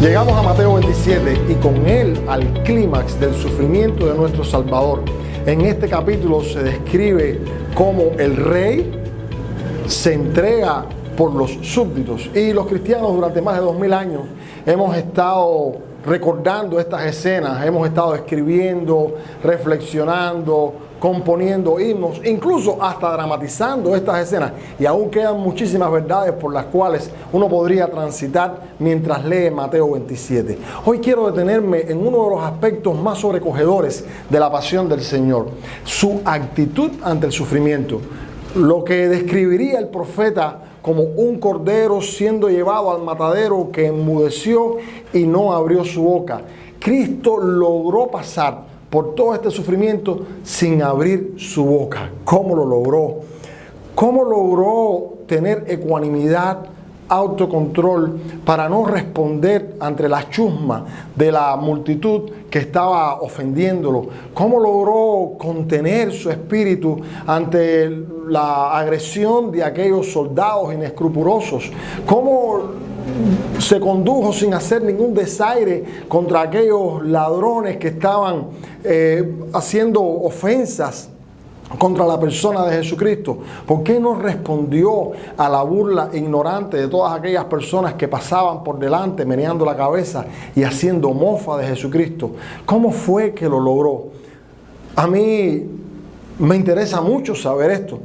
Llegamos a Mateo 27 y con él al clímax del sufrimiento de nuestro Salvador. En este capítulo se describe cómo el rey se entrega por los súbditos, y los cristianos durante más de 2000 años hemos estado recordando estas escenas, hemos estado escribiendo, reflexionando, componiendo himnos, incluso hasta dramatizando estas escenas, y aún quedan muchísimas verdades por las cuales uno podría transitar mientras lee Mateo 27. Hoy quiero detenerme en uno de los aspectos más sobrecogedores de la pasión del Señor: su actitud ante el sufrimiento, lo que describiría el profeta como un cordero siendo llevado al matadero que enmudeció y no abrió su boca. Cristo logró pasar por todo este sufrimiento sin abrir su boca. ¿Cómo lo logró? ¿Cómo logró tener ecuanimidad, autocontrol para no responder ante la chusma de la multitud que estaba ofendiéndolo? ¿Cómo logró contener su espíritu ante la agresión de aquellos soldados inescrupulosos? ¿Cómo se condujo sin hacer ningún desaire contra aquellos ladrones que estaban haciendo ofensas contra la persona de Jesucristo? ¿Por qué no respondió a la burla ignorante de todas aquellas personas que pasaban por delante meneando la cabeza y haciendo mofa de Jesucristo? ¿Cómo fue que lo logró? A mí me interesa mucho saber esto,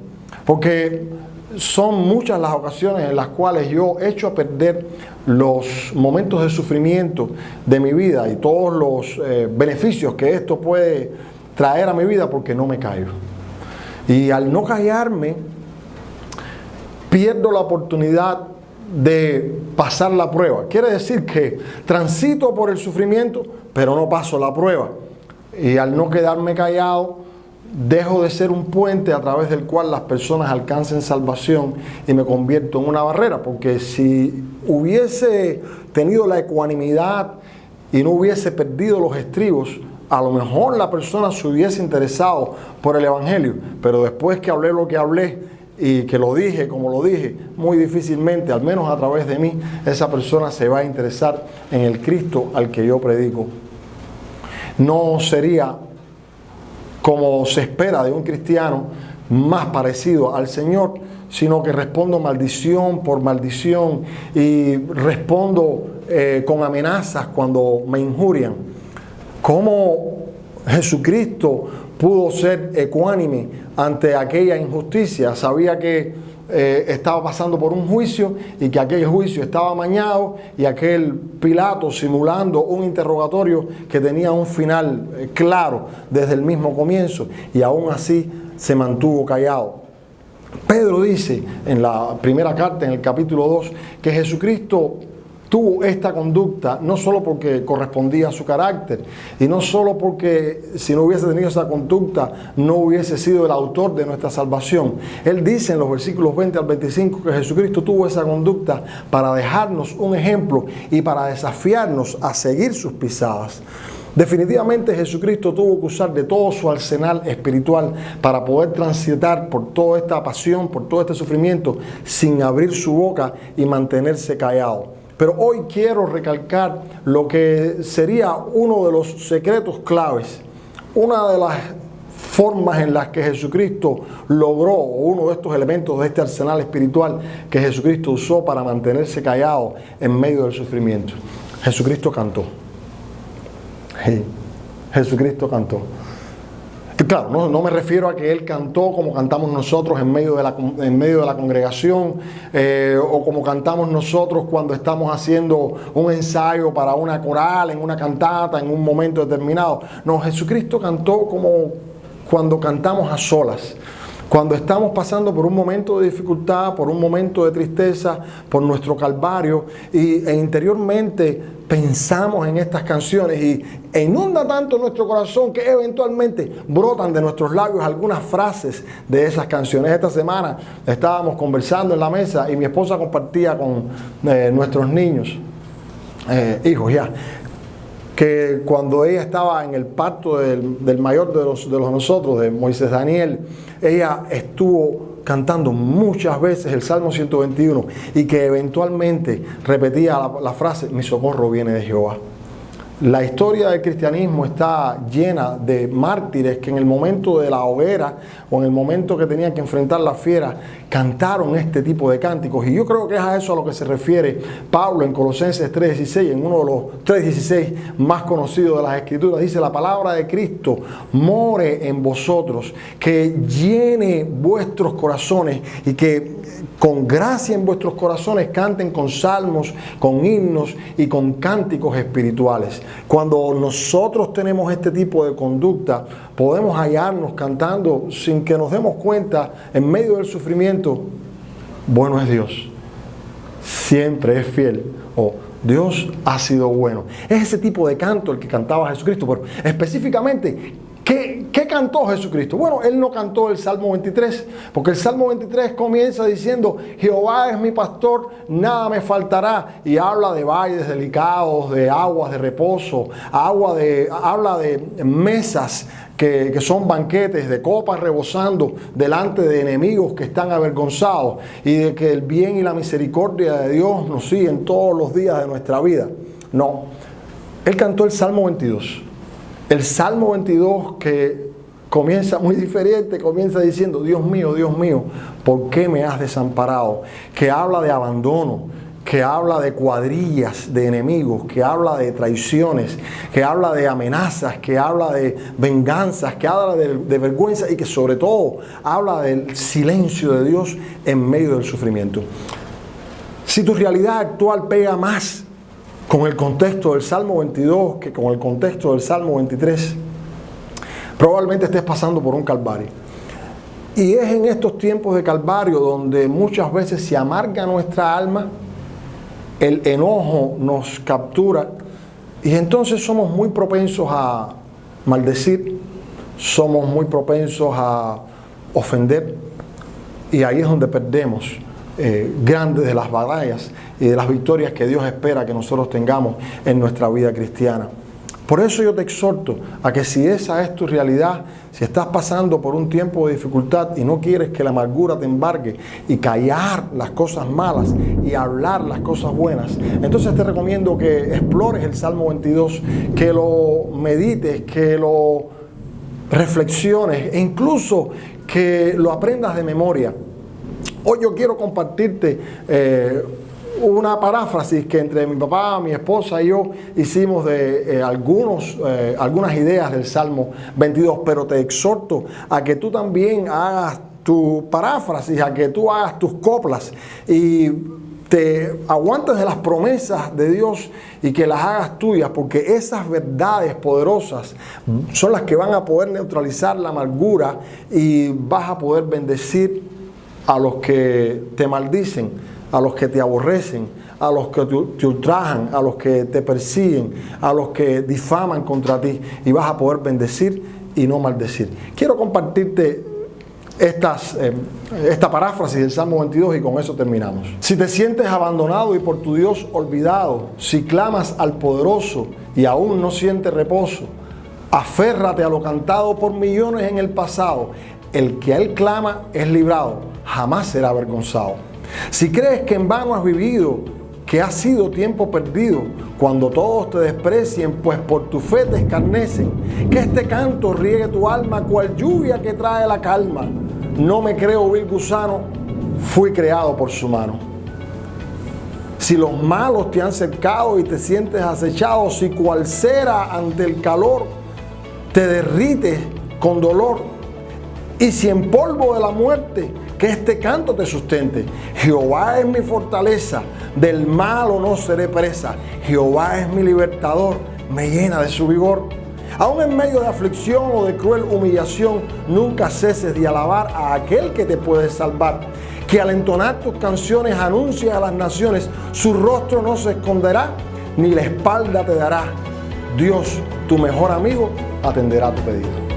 porque son muchas las ocasiones en las cuales yo echo a perder los momentos de sufrimiento de mi vida y todos los beneficios que esto puede traer a mi vida porque no me callo. Y al no callarme, pierdo la oportunidad de pasar la prueba. Quiere decir que transito por el sufrimiento, pero no paso la prueba. Y al no quedarme callado, dejo de ser un puente a través del cual las personas alcancen salvación y me convierto en una barrera. Porque si hubiese tenido la ecuanimidad y no hubiese perdido los estribos, a lo mejor la persona se hubiese interesado por el Evangelio, pero después que hablé lo que hablé y que lo dije como lo dije, muy difícilmente, al menos a través de mí, esa persona se va a interesar en el Cristo al que yo predico. No sería, como se espera de un cristiano, más parecido al Señor, sino que respondo maldición por maldición y respondo con amenazas cuando me injurian. ¿Cómo Jesucristo pudo ser ecuánime ante aquella injusticia? Sabía que estaba pasando por un juicio y que aquel juicio estaba amañado, y aquel Pilato simulando un interrogatorio que tenía un final claro desde el mismo comienzo, y aún así se mantuvo callado. Pedro dice en la primera carta, en el capítulo 2, que Jesucristo tuvo esta conducta no solo porque correspondía a su carácter, y no solo porque si no hubiese tenido esa conducta no hubiese sido el autor de nuestra salvación. Él dice en los versículos 20 al 25 que Jesucristo tuvo esa conducta para dejarnos un ejemplo y para desafiarnos a seguir sus pisadas. Definitivamente Jesucristo tuvo que usar de todo su arsenal espiritual para poder transitar por toda esta pasión, por todo este sufrimiento, sin abrir su boca y mantenerse callado. Pero hoy quiero recalcar lo que sería uno de los secretos claves, una de las formas en las que Jesucristo logró, uno de estos elementos de este arsenal espiritual que Jesucristo usó para mantenerse callado en medio del sufrimiento. Jesucristo cantó. Jesucristo cantó. Claro, no me refiero a que Él cantó como cantamos nosotros en medio de la congregación, o como cantamos nosotros cuando estamos haciendo un ensayo para una coral, en una cantata, en un momento determinado. No, Jesucristo cantó como cuando cantamos a solas, cuando estamos pasando por un momento de dificultad, por un momento de tristeza, por nuestro calvario, e interiormente pensamos en estas canciones y inunda tanto nuestro corazón que eventualmente brotan de nuestros labios algunas frases de esas canciones. Esta semana estábamos conversando en la mesa y mi esposa compartía con nuestros niños, hijos ya, que cuando ella estaba en el parto del mayor de los nosotros, de Moisés Daniel, ella estuvo cantando muchas veces el Salmo 121 y que eventualmente repetía la frase: mi socorro viene de Jehová. La historia del cristianismo está llena de mártires que en el momento de la hoguera o en el momento que tenían que enfrentar la fiera cantaron este tipo de cánticos. Y yo creo que es a eso a lo que se refiere Pablo en Colosenses 3:16, en uno de los 3:16 más conocidos de las Escrituras. Dice: la palabra de Cristo more en vosotros, que llene vuestros corazones y que con gracia en vuestros corazones canten con salmos, con himnos y con cánticos espirituales. Cuando nosotros tenemos este tipo de conducta, podemos hallarnos cantando sin que nos demos cuenta, en medio del sufrimiento: bueno es Dios, siempre es fiel, o Dios ha sido bueno. Es ese tipo de canto el que cantaba Jesucristo. Pero específicamente, ¿qué cantó Jesucristo? Bueno, Él no cantó el Salmo 23, porque el Salmo 23 comienza diciendo: Jehová es mi pastor, nada me faltará, y habla de valles delicados, de aguas de reposo, habla de mesas que son banquetes, de copas rebosando delante de enemigos que están avergonzados, y de que el bien y la misericordia de Dios nos siguen todos los días de nuestra vida. No, Él cantó el Salmo 22. El Salmo 22, que comienza muy diferente, comienza diciendo: Dios mío, ¿por qué me has desamparado? Que habla de abandono, que habla de cuadrillas de enemigos, que habla de traiciones, que habla de amenazas, que habla de venganzas, que habla de vergüenza y que sobre todo habla del silencio de Dios en medio del sufrimiento. Si tu realidad actual pega más con el contexto del Salmo 22 que con el contexto del Salmo 23, probablemente estés pasando por un calvario. Y es en estos tiempos de calvario donde muchas veces se amarga nuestra alma, el enojo nos captura y entonces somos muy propensos a maldecir, somos muy propensos a ofender, y ahí es donde perdemos grandes de las batallas y de las victorias que Dios espera que nosotros tengamos en nuestra vida cristiana. Por eso yo te exhorto a que, si esa es tu realidad, si estás pasando por un tiempo de dificultad y no quieres que la amargura te embargue, y callar las cosas malas y hablar las cosas buenas, entonces te recomiendo que explores el Salmo 22, que lo medites, que lo reflexiones e incluso que lo aprendas de memoria. Hoy yo quiero compartirte una paráfrasis que entre mi papá, mi esposa y yo hicimos de algunas ideas del Salmo 22, pero te exhorto a que tú también hagas tu paráfrasis, a que tú hagas tus coplas y te aguantes de las promesas de Dios y que las hagas tuyas, porque esas verdades poderosas son las que van a poder neutralizar la amargura y vas a poder bendecir a los que te maldicen, a los que te aborrecen, a los que te ultrajan, a los que te persiguen, a los que difaman contra ti, y vas a poder bendecir y no maldecir. Quiero compartirte esta paráfrasis del Salmo 22 y con eso terminamos. Si te sientes abandonado y por tu Dios olvidado, si clamas al poderoso y aún no sientes reposo, aférrate a lo cantado por millones en el pasado. El que a Él clama es librado, jamás será avergonzado. Si crees que en vano has vivido, que ha sido tiempo perdido, cuando todos te desprecien, pues por tu fe te escarnecen, que este canto riegue tu alma cual lluvia que trae la calma. No me creo vil gusano, fui creado por su mano. Si los malos te han cercado y te sientes acechado, si cual cera ante el calor te derrites con dolor, y si en polvo de la muerte, que este canto te sustente. Jehová es mi fortaleza, del malo no seré presa. Jehová es mi libertador, me llena de su vigor. Aún en medio de aflicción o de cruel humillación, nunca ceses de alabar a aquel que te puede salvar. Que al entonar tus canciones anuncias a las naciones, su rostro no se esconderá, ni la espalda te dará. Dios, tu mejor amigo, atenderá tu pedido.